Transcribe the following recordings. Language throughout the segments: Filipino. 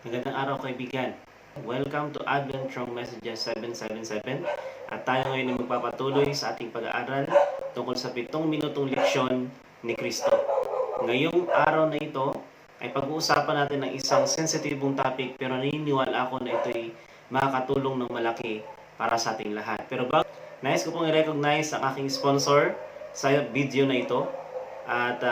Magandang araw kaibigan. Welcome to Advent from Messages 777 at tayo ngayon ay magpapatuloy sa ating pag-aaral tungkol sa 7 minutong leksyon ni Kristo. Ngayong araw na ito ay pag-uusapan natin ng isang sensitibong topic pero naniniwala ako na ito ay makakatulong ng malaki para sa ating lahat. Pero nais ko pong i-recognize ang aking sponsor sa video na ito at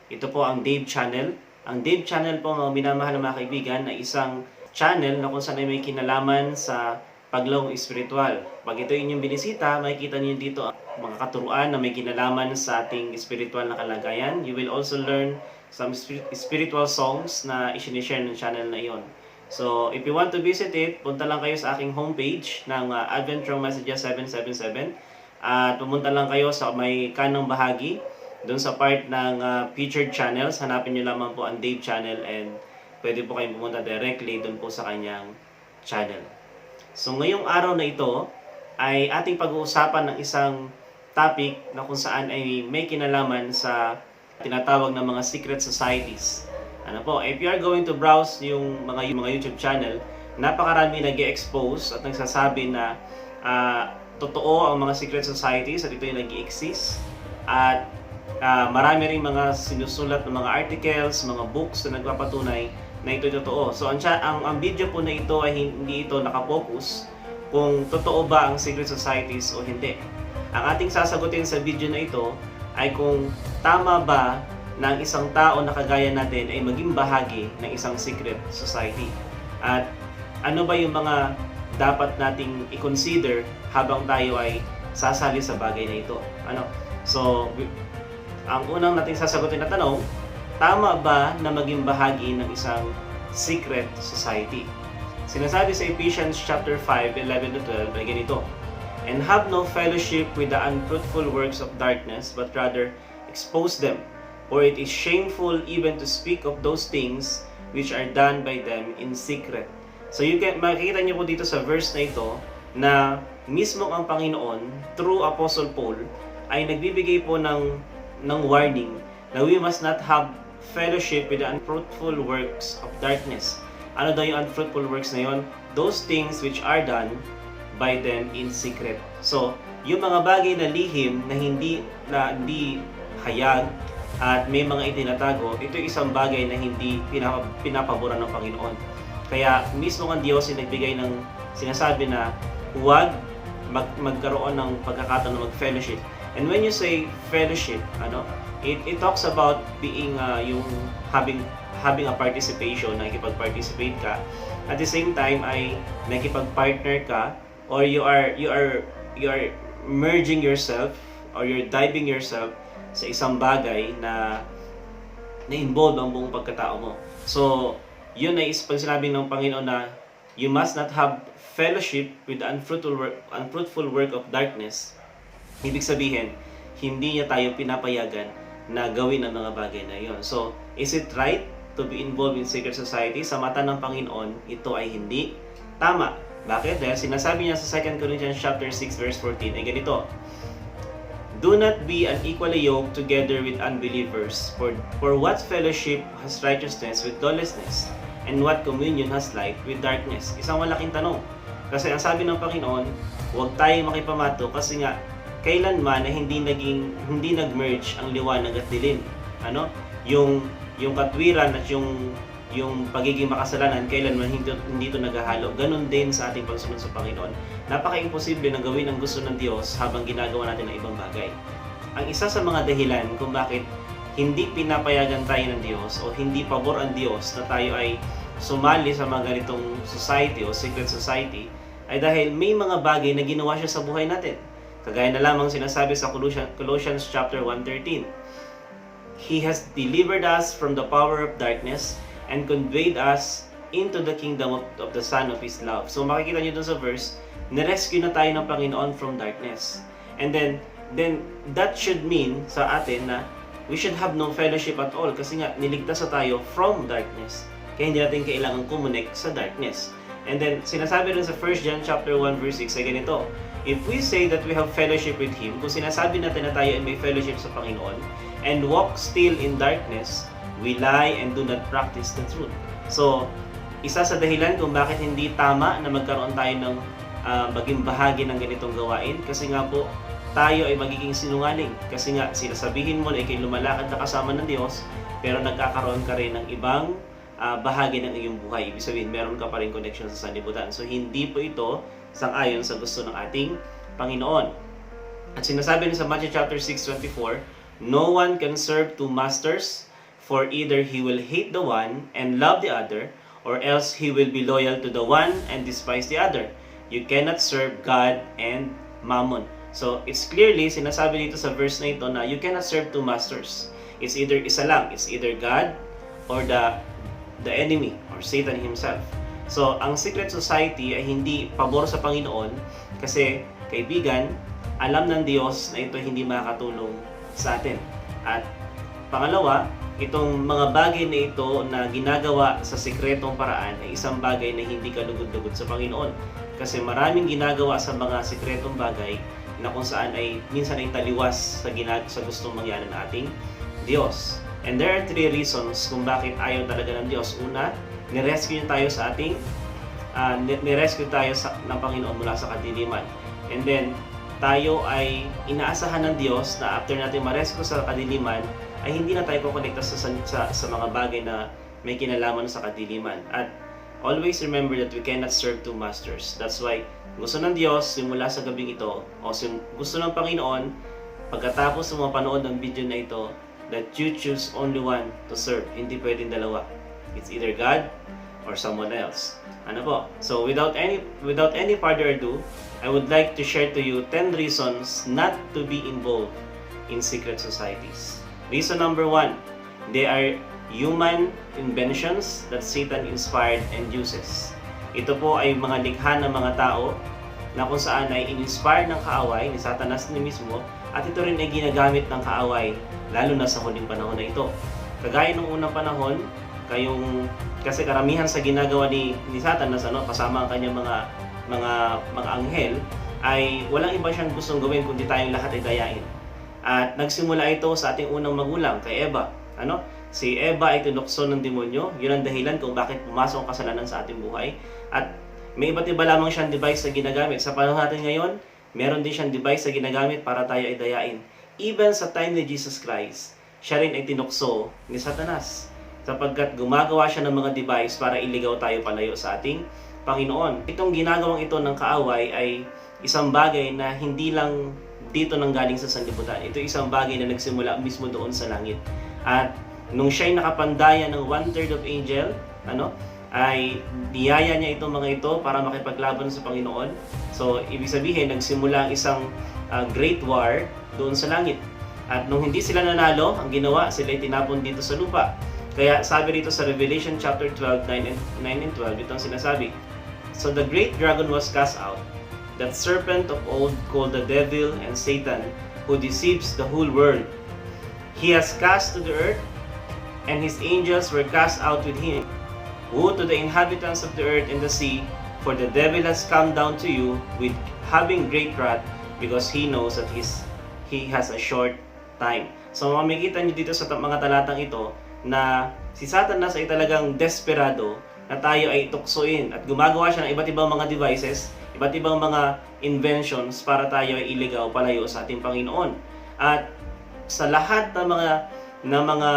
ito po ang Dave Channel. Ang Dave Channel po, mga minamahal na mga kaibigan, ay isang channel na kung saan ay may kinalaman sa paglaong espiritual. Pag ito inyong binisita, makikita niyo dito mga katuruan na may kinalaman sa ating espiritual na kalagayan. You will also learn some spiritual songs na isinishare ng channel na iyon. So, if you want to visit it, punta lang kayo sa aking homepage ng Advent from Messages 777 at pumunta lang kayo sa may kanang bahagi doon sa part ng featured channels. Hanapin nyo lamang po ang Dave Channel and pwede po kayong pumunta directly doon po sa kanyang channel. So ngayong araw na ito ay ating pag-uusapan ng isang topic na kung saan ay may kinalaman sa tinatawag na mga secret societies. Ano po, if you are going to browse yung mga YouTube channel, napakarami nag-expose at nagsasabi na totoo ang mga secret societies at ito yung nag-exist. At marami rin mga sinusulat ng mga articles, mga books na nagpapatunay na ito totoo. So ang video po na ito ay hindi ito nakapokus kung totoo ba ang secret societies o hindi. Ang ating sasagutin sa video na ito ay kung tama ba na ang isang tao na kagaya natin ay maging bahagi ng isang secret society. At ano ba yung mga dapat nating i-consider habang tayo ay sasali sa bagay na ito. So, ang unang nating sasagutin na tanong, tama ba na maging bahagi ng isang secret society? Sinasabi sa Ephesians chapter 5, 11-12 ay ganito, "And have no fellowship with the unfruitful works of darkness, but rather expose them. For it is shameful even to speak of those things which are done by them in secret." So makikita niyo po dito sa verse na ito na mismo ang Panginoon through Apostle Paul ay nagbibigay po ng warning na we must not have fellowship with the unfruitful works of darkness. Ano daw yung unfruitful works na yon? Those things which are done by them in secret. So, yung mga bagay na lihim na hindi hayag at may mga itinatago, ito isang bagay na hindi pinapaboran ng Panginoon. Kaya mismo ang Diyos ay nagbigay ng sinasabi na huwag magkaroon ng pagkakataon na mag-fellowship. And when you say fellowship, it talks about being yung having a participation, nakikipag-participate ka. At the same time ay nakikipag-partner ka, or you are merging yourself or you're diving yourself sa isang bagay na involve ang buong pagkatao mo. So, yun ay pag sinabi ng Panginoon na you must not have fellowship with the unfruitful work of darkness. Ibig sabihin, hindi niya tayo pinapayagan na gawin ang mga bagay na yon. So, is it right to be involved in secret society? Sa mata ng Panginoon, ito ay hindi tama. Bakit? Dahil sinasabi niya sa 2 Corinthians chapter 6 verse 14 ay ganito, "Do not be unequally yoked together with unbelievers, for what fellowship has righteousness with lawlessness, and what communion has light with darkness?" Isang malaking tanong. Kasi ang sabi ng Panginoon, huwag tayong makipamato kasi nga kailanman na hindi nag-merge ang liwanag at dilim. Yung katwiran at yung pagiging makasalanan kailanman hindi ito naghahalo. Ganon din sa ating pagsunod sa Panginoon. Napaka-imposible na gawin ang gusto ng Diyos habang ginagawa natin ang ibang bagay. Ang isa sa mga dahilan kung bakit hindi pinapayagan tayo ng Diyos o hindi pabor ang Diyos na tayo ay sumali sa mga ganitong society o secret society ay dahil may mga bagay na ginawa siya sa buhay natin. Kagaya na lamang sinasabi sa Colossians chapter 1:13. "He has delivered us from the power of darkness and conveyed us into the kingdom of the Son of His love." So makikita niyo dun sa verse, nirescue na tayo ng Panginoon from darkness. And then that should mean sa atin na we should have no fellowship at all kasi nga niligtas na tayo from darkness. Kaya hindi natin kailangan kumonek sa darkness. And then sinasabi rin sa 1 John chapter 1 verse 6 ay ganito, "If we say that we have fellowship with Him," kung sinasabi natin na tayo ay may fellowship sa Panginoon, "and walk still in darkness, we lie and do not practice the truth." So, isa sa dahilan kung bakit hindi tama na magkaroon tayo ng maging bahagi ng ganitong gawain, kasi nga po tayo ay magiging sinungaling. Kasi nga sinasabihin mo na ikay lumalakad na kasama ng Diyos, pero nagkakaroon ka rin ng ibang bahagi ng iyong buhay. Ibig sabihin, meron ka pa rin connection sa sanlibutan. So hindi po ito sang-ayon sa gusto ng ating Panginoon. At sinasabi niya sa Matthew chapter 6:24, "No one can serve two masters, for either he will hate the one and love the other, or else he will be loyal to the one and despise the other. You cannot serve God and Mammon." So, it's clearly sinasabi dito sa verse na ito na you cannot serve two masters. It's either isa lang, it's either God or the enemy or Satan himself. So, ang secret society ay hindi pabor sa Panginoon kasi, kaibigan, alam ng Diyos na ito hindi makakatulong sa atin. At pangalawa, itong mga bagay na ito na ginagawa sa sikretong paraan ay isang bagay na hindi kalugod-lugod sa Panginoon. Kasi maraming ginagawa sa mga sikretong bagay na kung saan ay minsan ay taliwas sa gustong mangyari ng ating Diyos. And there are 3 reasons kung bakit ayaw talaga ng Diyos. Una, nirescue tayo sa ating ng Panginoon mula sa kadiliman. And then, tayo ay inaasahan ng Diyos na after natin ma-rescue sa kadiliman, ay hindi na tayo kukonekta sa mga bagay na may kinalaman sa kadiliman. At always remember that we cannot serve two masters. That's why gusto ng Diyos simula sa gabing ito, o gusto ng Panginoon, pagkatapos mo mapanood ng video na ito, that you choose only one to serve. Hindi pwedeng dalawa. It's either God or someone else. Ano po? So without any further ado, I would like to share to you 10 reasons not to be involved in secret societies. Reason number 1, they are human inventions that Satan inspired and uses. Ito po ay mga likha ng mga tao na kung saan ay in-inspire ng kaaway ni Satanas ni mismo, at ito rin ay ginagamit ng kaaway lalo na sa huling panahon na ito. Kagaya ng unang panahon, kasi karamihan sa ginagawa ni Satanas, kasama ang kanyang mga anghel, ay walang iba siyang gustong gawin kundi tayong lahat ay dayain. At nagsimula ito sa ating unang magulang, kay Eva. Si Eva ay tinukso ng demonyo. Yun ang dahilan kung bakit pumasok ang kasalanan sa ating buhay. At may iba't iba lamang siyang device na ginagamit. Sa panahon natin ngayon, meron din siyang device na ginagamit para tayo ay dayain. Even sa time ni Jesus Christ, siya rin ay tinukso ni Satanas, sapagkat gumagawa siya ng mga device para iligaw tayo palayo sa ating Panginoon. Itong ginagawang ito ng kaaway ay isang bagay na hindi lang dito nanggaling sa sanlibutan. Ito isang bagay na nagsimula mismo doon sa langit. At nung siya'y nakapandaya ng 1/3 of angel, ay niyaya niya itong mga ito para makipaglaban sa Panginoon. So, ibig sabihin, nagsimula ang isang great war doon sa langit. At nung hindi sila nanalo, ang ginawa, sila ay tinapon dito sa lupa. Kaya sabi dito sa Revelation chapter 12, 9 and 12, itong sinasabi, "So the great dragon was cast out, that serpent of old called the devil and Satan, who deceives the whole world. He has cast to the earth, and his angels were cast out with him. Woe to the inhabitants of the earth and the sea, for the devil has come down to you with having great wrath, because he knows that he has a short time." So makikita niyo dito sa mga talatang ito na si Satanas ay talagang desperado na tayo ay tuksoin, at gumagawa siya ng iba't ibang mga devices, iba't ibang mga inventions para tayo ay iligaw palayo sa ating Panginoon. At sa lahat ng mga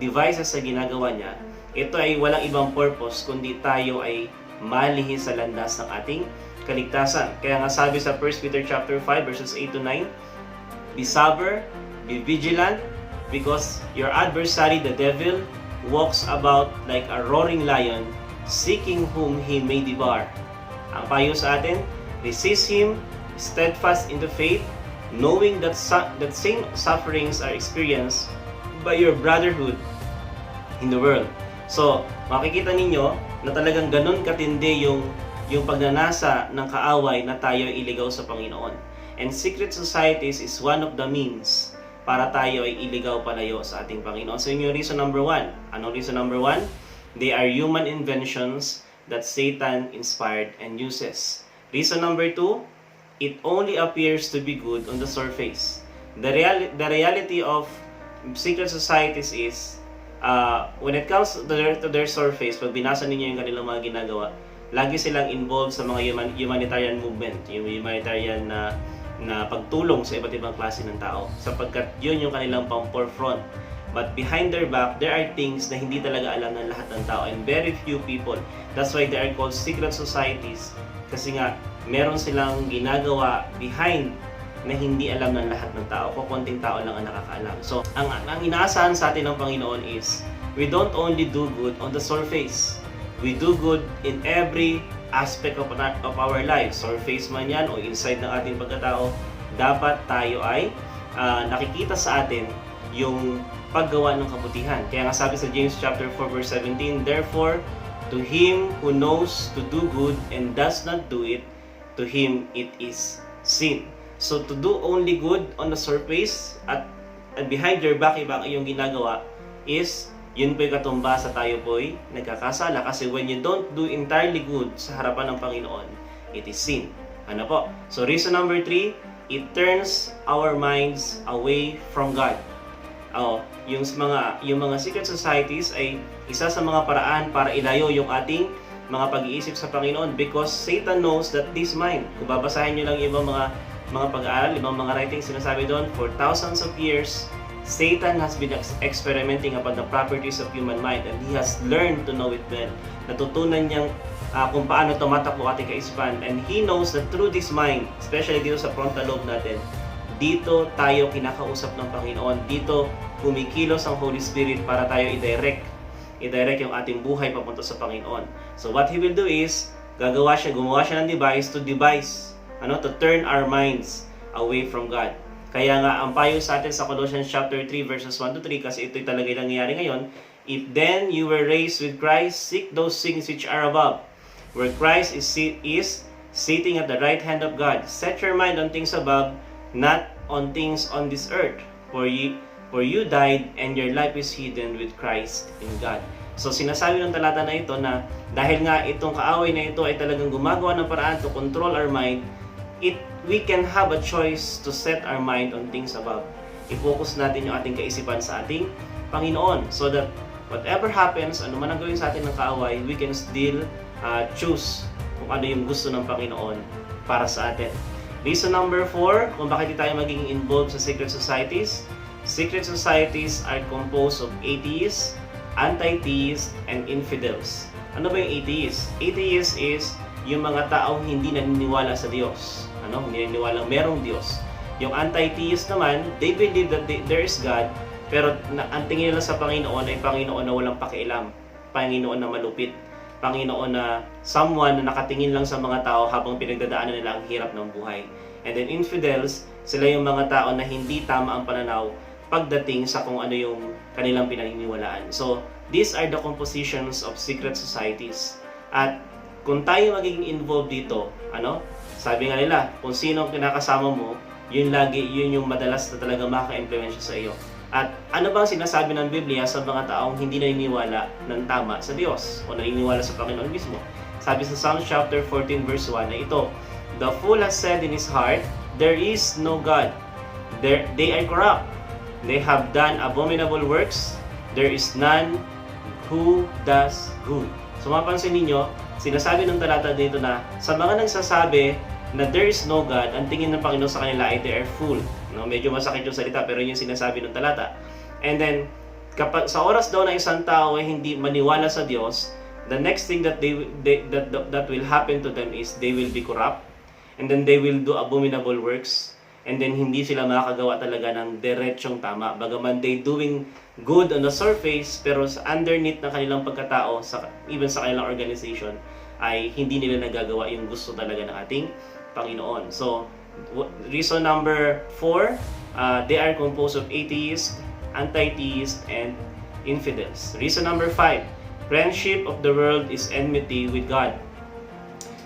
devices na ginagawa niya, ito ay walang ibang purpose kundi tayo ay malihis sa landas ng ating kaligtasan. Kaya nga sabi sa 1 Peter chapter 5 verses 8 to 9, "Be sober, be vigilant, because your adversary the devil walks about like a roaring lion, seeking whom he may devour." Ang payo sa atin, resist him, steadfast in the faith, knowing that same sufferings are experienced by your brotherhood in the world. So, makikita ninyo na talagang ganun katindi yung pagnanasa ng kaaway na tayo ay iligaw sa Panginoon. And secret societies is one of the means para tayo ay iligaw palayo sa ating Panginoon. So, yung reason number 1. Anong reason number 1? They are human inventions that Satan inspired and uses. Reason number 2, it only appears to be good on the surface. The reality of secret societies is when it comes to their surface, pag binasa ninyo yung kanilang mga ginagawa, lagi silang involved sa mga humanitarian movement, yung humanitarian na pagtulong sa iba't ibang klase ng tao, sapagkat yun yung kanilang pang-forefront. But behind their back, there are things na hindi talaga alam ng lahat ng tao, and very few people. That's why they are called secret societies, kasi nga meron silang ginagawa behind na hindi alam ng lahat ng tao, kukunting tao lang ang nakakaalam. So, ang inaasahan sa atin ng Panginoon is, we don't only do good on the surface. We do good in every aspect of our lives. Surface man yan o inside ng ating pagkatao, dapat tayo ay nakikita sa atin yung paggawa ng kabutihan. Kaya nga sabi sa James chapter 4 verse 17, therefore, to him who knows to do good and does not do it, to him it is sin. So to do only good on the surface at behind your back ibang iyong ginagawa is yun po'y katumba sa tayo po'y nagkakasala. Kasi when you don't do entirely good sa harapan ng Panginoon, it is sin. Ano po? So reason number 3, it turns our minds away from God. Yung mga secret societies ay isa sa mga paraan para ilayo yung ating mga pag-iisip sa Panginoon, because Satan knows that this mind, kung babasahin nyo lang yung ibang mga pag-aaral, ibang mga writings, sinasabi doon, for thousands of years, Satan has been experimenting upon the properties of human mind, and he has learned to know it well. Natutunan niyang kung paano tumatakbo ating kaisipan, and he knows that through this mind, especially dito sa frontal lobe natin, dito tayo kinakausap ng Panginoon, dito kumikilos ang Holy Spirit para tayo i-direct yung ating buhay papunta sa Panginoon. So what he will do is, gumawa siya ng device to turn our minds away from God. Kaya nga, ang payo sa atin sa Colossians chapter 3 verses 1 to 3, kasi ito'y talaga yung nangyayari ngayon, if then you were raised with Christ, seek those things which are above, where Christ is sitting at the right hand of God. Set your mind on things above, not on things on this earth. For you died, and your life is hidden with Christ in God. So sinasabi ng talata na ito na dahil nga itong kaaway na ito ay talagang gumagawa ng paraan to control our mind, we can have a choice to set our mind on things above. I-focus natin yung ating kaisipan sa ating Panginoon, so that whatever happens, ano man ang gawin sa atin ng kaaway, we can still choose kung ano yung gusto ng Panginoon para sa atin. Reason number 4, kung bakit tayo magiging involved sa secret societies. Secret societies are composed of atheists, anti-theists, and infidels. Ano ba yung atheists? Atheists is yung mga taong hindi naniniwala sa Diyos. Hindi naniniwala merong Diyos. Yung anti-theist naman, they believe that there is God, pero ang tingin nila sa Panginoon ay Panginoon na walang pakialam, Panginoon na malupit, Panginoon na someone na nakatingin lang sa mga tao habang pinagdadaanan nila ang hirap ng buhay. And then infidels, sila yung mga tao na hindi tama ang pananaw pagdating sa kung ano yung kanilang pinaniniwalaan. So, these are the compositions of secret societies. At kung tayo magiging involved dito, sabi nga nila, kung sino ang kinakasama mo, yun yung madalas na talaga maka-implementsya sa iyo. At ano bang sinasabi ng Biblia sa mga taong hindi naniniwala ng tama sa Diyos o naniniwala sa Panginoon mismo? Sabi sa Psalms chapter 14 verse 1 na ito, the fool has said in his heart, there is no God. They are corrupt. They have done abominable works. There is none who does good. So mapansin ninyo, sinasabi ng talata dito na sa mga nagsasabi na there is no God, ang tingin ng Panginoon sa kanila ay they are fool. Medyo masakit yung salita, pero yun yung sinasabi ng talata. And then, kapag sa oras daw na isang tao ay hindi maniwala sa Diyos, the next thing that that will happen to them is they will be corrupt, and then they will do abominable works, and then hindi sila makakagawa talaga ng diretsong tama. Bagaman they doing good on the surface, pero sa underneath ng kanilang pagkatao, even sa kanilang organization, ay hindi nila nagagawa yung gusto talaga ng ating Panginoon. So, reason number 4, they are composed of atheists, anti-theists, and infidels. Reason number 5, friendship of the world is enmity with God.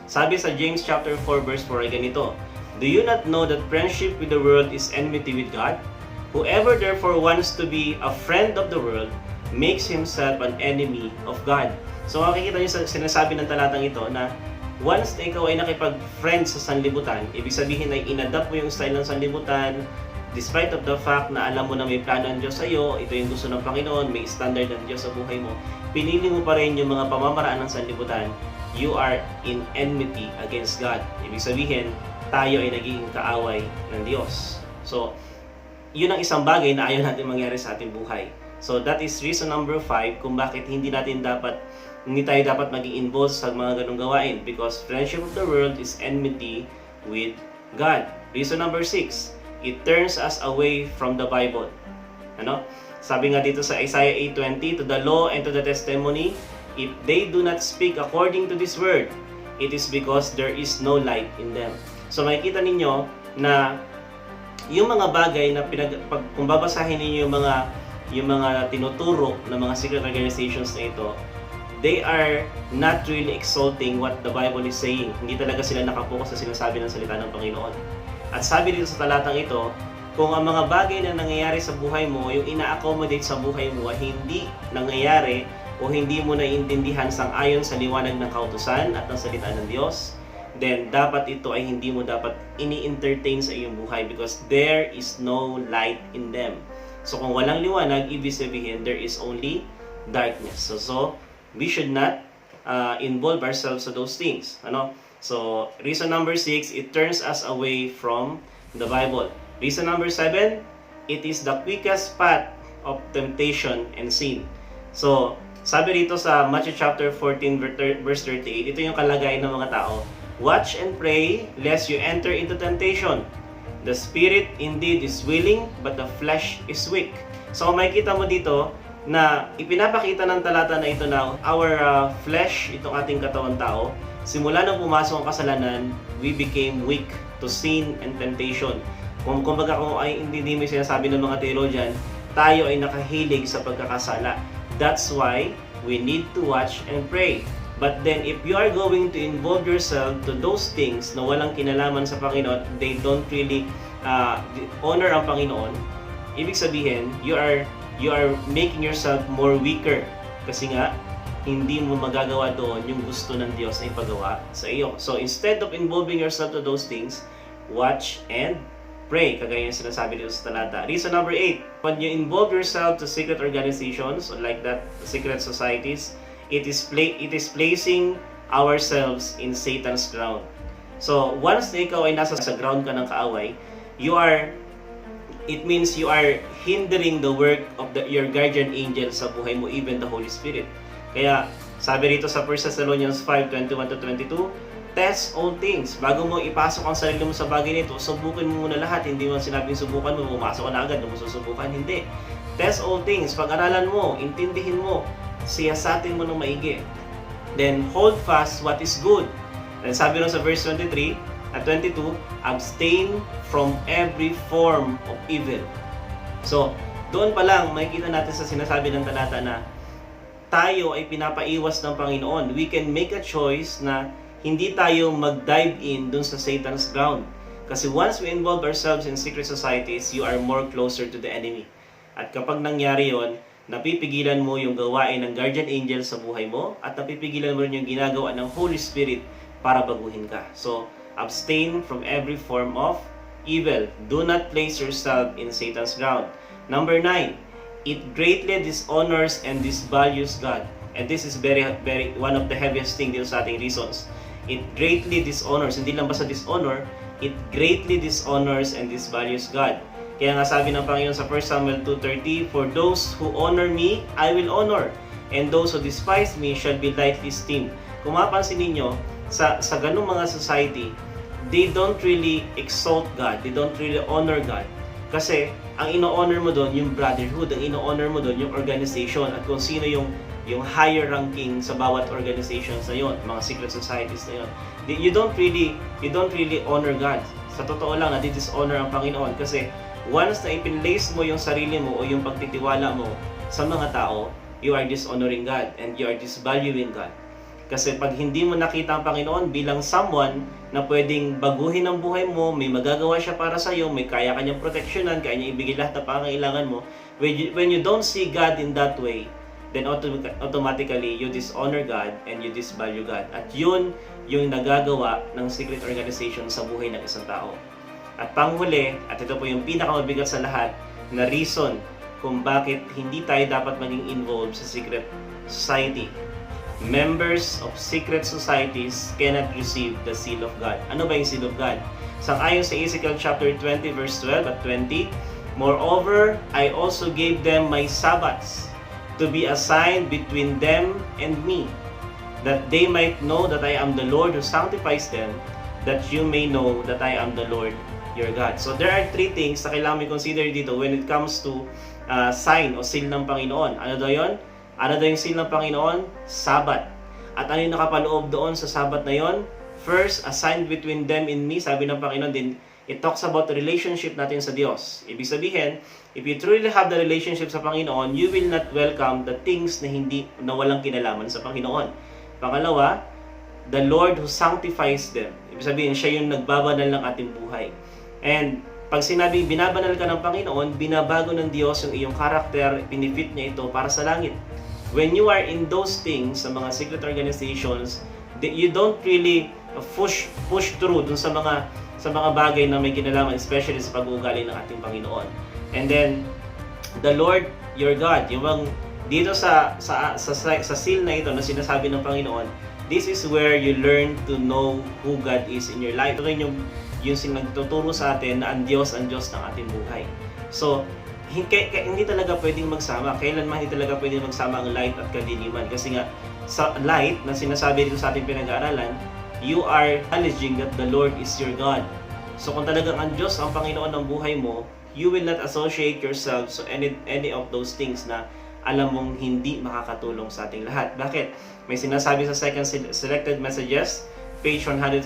Sabi sa James chapter 4 verse 4 ay ganito, do you not know that friendship with the world is enmity with God? Whoever therefore wants to be a friend of the world makes himself an enemy of God. So makikita niyo sa sinasabi ng talatang ito na once na ikaw ay nakipag-friend sa sanlibutan, ibig sabihin ay inadapt mo yung style ng sanlibutan, despite of the fact na alam mo na may plano ng Diyos sa iyo, ito yung gusto ng Panginoon, may standard ng Diyos sa buhay mo, pinili mo pa rin yung mga pamamaraan ng sanlibutan, you are in enmity against God. Ibig sabihin, tayo ay nagiging kaaway ng Diyos. So, yun ang isang bagay na ayaw natin mangyari sa ating buhay. So, that is reason number 5 kung bakit hindi tayo dapat maging involved sa mga ganong gawain, because friendship of the world is enmity with God. Reason number 6, it turns us away from the Bible. Ano? Sabi nga dito sa Isaiah 8:20, to the law and to the testimony, if they do not speak according to this word, it is because there is no light in them. So makikita ninyo na yung mga bagay na kung babasahin ninyo yung mga tinuturo ng mga secret organizations na ito, they are not really exalting what the Bible is saying. Hindi talaga sila nakapokus sa sinasabi ng salita ng Panginoon. At sabi dito sa talatang ito, kung ang mga bagay na nangyayari sa buhay mo, yung ina-accommodate sa buhay mo ay hindi nangyayari o hindi mo naiintindihan sang-ayon sa liwanag ng kautusan at ng salita ng Diyos, then dapat ito ay hindi mo dapat ini-entertain sa iyong buhay, because there is no light in them. So kung walang liwanag, ibig sabihin there is only darkness. So we should not involve ourselves sa those things. Ano? So reason number 6, it turns us away from the Bible. Reason number 7, it is the quickest path of temptation and sin. So sabi rito sa Matthew chapter 14 verse 38, ito yung kalagayan ng mga tao. Watch and pray lest you enter into temptation. The spirit indeed is willing, but the flesh is weak. So makikita mo dito na ipinapakita ng talata na ito na our flesh, itong ating katawan tao, simula nang pumasok ang kasalanan, we became weak to sin and temptation. Kung ay hindi mo sinasabi ng mga theologian, tayo ay nakahilig sa pagkakasala. That's why we need to watch and pray. But then, if you are going to involve yourself to those things na walang kinalaman sa Panginoon, they don't really honor ang Panginoon, ibig sabihin, you are making yourself more weaker. Kasi nga, hindi mo magagawa doon yung gusto ng Diyos na ipagawa sa iyo. So, instead of involving yourself to those things, watch and pray. Kagaya yung sinasabi dito sa talata. Reason number 8, when you involve yourself to secret organizations, like that, secret societies, it is placing ourselves in Satan's ground. So, once na ikaw ay nasa ground ka ng kaaway, it means you are hindering the work of your guardian angel sa buhay mo, even the Holy Spirit. Kaya, sabi rito sa 1 Thessalonians 5:21-22, test all things. Bago mo ipasok ang sarili mo sa bagay nito, subukin mo muna lahat. Hindi mo sinabing subukan mo, pumasok ka na agad, mo susubukan. Hindi. Test all things. Pag-aralan mo, intindihin mo, siyasatin mo ng maigi. Then, hold fast what is good. Then sabi rin sa verse 23 at 22, abstain from every form of evil. So, doon pa lang, makikita natin sa sinasabi ng talata na tayo ay pinapaiwas ng Panginoon. We can make a choice na hindi tayo mag-dive in dun sa Satan's ground. Kasi once we involve ourselves in secret societies, you are more closer to the enemy. At kapag nangyari yon, napipigilan mo yung gawain ng guardian angel sa buhay mo at napipigilan mo rin yung ginagawa ng Holy Spirit para baguhin ka. So, abstain from every form of evil. Do not place yourself in Satan's ground. Number 9, it greatly dishonors and disvalues God. And this is very one of the heaviest thing dito sa ating reasons. It greatly dishonors, hindi lang basta dishonor, it greatly dishonors and disvalues God. Kaya nga sabi ng Panginoon sa 1 Samuel 2:30, for those who honor me, I will honor, and those who despise me shall be lightly esteemed. Kung mapansin ninyo, sa ganung mga society, they don't really exalt God, they don't really honor God. Kasi ang ino-honor mo doon yung brotherhood, ang ino-honor mo doon yung organization, at kung sino yung higher ranking sa bawat organizations na yon, mga secret societies na yon. You don't really honor God. Sa totoo lang, nadi-dishonor ang Panginoon kasi once na ipinlace mo yung sarili mo o yung pagtitiwala mo sa mga tao, you are dishonoring God and you are disvaluing God. Kasi pag hindi mo nakita ang Panginoon bilang someone na pwedeng baguhin ang buhay mo, may magagawa siya para sa iyo, may kaya kanyang proteksyonan, kaya niya ibigay lahat ng pangangailangan mo, when you don't see God in that way, then automatically you dishonor God and you disvalue God. At yun yung nagagawa ng secret organization sa buhay ng isang tao. At panghuli, at ito po yung pinakamabigat sa lahat, na reason kung bakit hindi tayo dapat maging involved sa secret society. Members of secret societies cannot receive the seal of God. Ano ba yung seal of God? Sang-ayon sa Ezekiel chapter 20 verse 12 at 20, "Moreover, I also gave them my Sabbaths to be a sign between them and me, that they might know that I am the Lord who sanctifies them, that you may know that I am the Lord your God." So there are three things na kailangan may consider dito when it comes to sign o seal ng Panginoon. Ano daw yun? Ano daw yung seal ng Panginoon? Sabat. At ano yung nakapaloob doon sa Sabat na yon? First, a sign between them and me, sabi ng Panginoon din, it talks about the relationship natin sa Diyos. Ibig sabihin, if you truly have the relationship sa Panginoon, you will not welcome the things na walang kinalaman sa Panginoon. Pangalawa, the Lord who sanctifies them. Ibig sabihin, siya yung nagbabanal ng ating buhay. And pag sinabing binabanal ka ng Panginoon, binabago ng Diyos yung iyong karakter, pinifit niya ito para sa langit. When you are in those things, sa mga secret organizations, you don't really push through dun sa mga bagay na may kinalaman, especially sa pag-uugali ng ating Panginoon. And then, the Lord your God, yung dito sa seal na ito na sinasabi ng Panginoon, this is where you learn to know who God is in your life. Ito rin yung nagtuturo sa atin na ang Diyos ng ating buhay. So, hindi talaga pwedeng magsama. Kailanman hindi talaga pwedeng magsama ang light at kadiliman. Kasi nga, sa light na sinasabi dito sa ating pinag-aaralan, you are acknowledging that the Lord is your God. So, kung talagang ang Diyos ang Panginoon ng buhay mo, you will not associate yourself to any of those things na alam mong hindi makakatulong sa ating lahat. Bakit? May sinasabi sa second selected messages, page 140,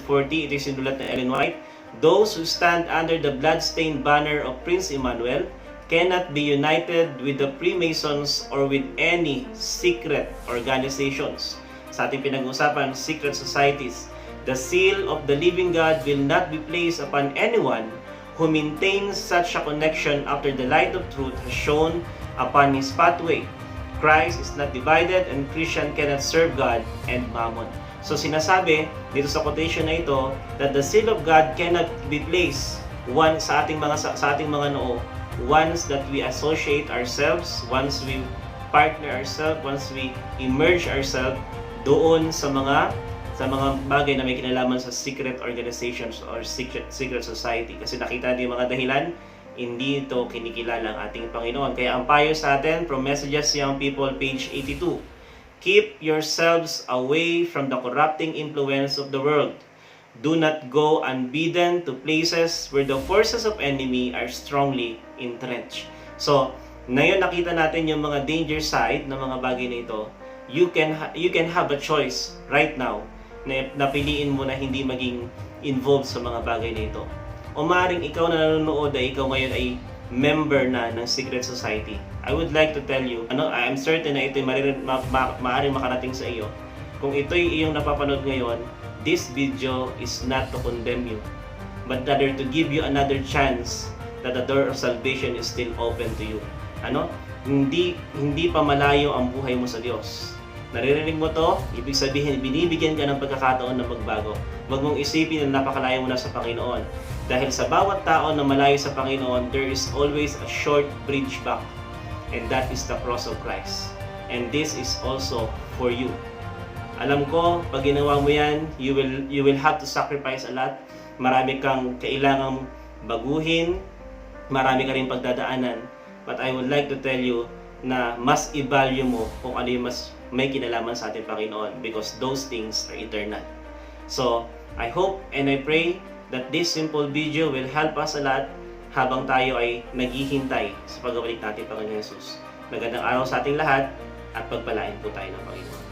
ito yung sinulat na Ellen White, "Those who stand under the blood-stained banner of Prince Emmanuel cannot be united with the Freemasons or with any secret organizations." Sa ating pinag-uusapan, secret societies. "The seal of the living God will not be placed upon anyone who maintains such a connection after the light of truth has shone upon his pathway. Christ is not divided and Christian cannot serve God and Mammon." So sinasabi dito sa quotation na ito that the seal of God cannot be placed sa ating mga noo once that we associate ourselves, once we partner ourselves, once we immerse ourselves doon sa mga bagay na may kinalaman sa secret organizations or secret society. Kasi nakita natin yung mga dahilan, hindi ito kinikilala ang ating Panginoon. Kaya ang payo sa atin from Messages Young People, page 82, "Keep yourselves away from the corrupting influence of the world. Do not go unbidden to places where the forces of enemy are strongly entrenched." So, ngayon nakita natin yung mga danger side ng mga bagay na ito. You can have a choice right now na piliin mo na hindi maging involved sa mga bagay na ito. O maaaring ikaw na nanonood ay ikaw ngayon ay member na ng secret society. I would like to tell you, I'm certain na ito'y maaaring makarating sa iyo. Kung ito'y iyong napapanood ngayon, this video is not to condemn you, but rather to give you another chance that the door of salvation is still open to you. Hindi pa malayo ang buhay mo sa Diyos. Naririnig mo to, ibig sabihin, binibigyan ka ng pagkakataon na magbago. Huwag mong isipin na napakalayo mo na sa Panginoon. Dahil sa bawat tao na malayo sa Panginoon, there is always a short bridge back. And that is the cross of Christ. And this is also for you. Alam ko, pag ginawa mo yan, you will have to sacrifice a lot. Marami kang kailangang baguhin, marami ka rin pagdadaanan. But I would like to tell you na mas i-value mo kung ano yung mas may kinalaman sa ating Panginoon, because those things are eternal. So, I hope and I pray that this simple video will help us a lot habang tayo ay naghihintay sa pagbabalik natin Panginoon Jesus. Magandang araw sa ating lahat at pagpalain po tayo ng Panginoon.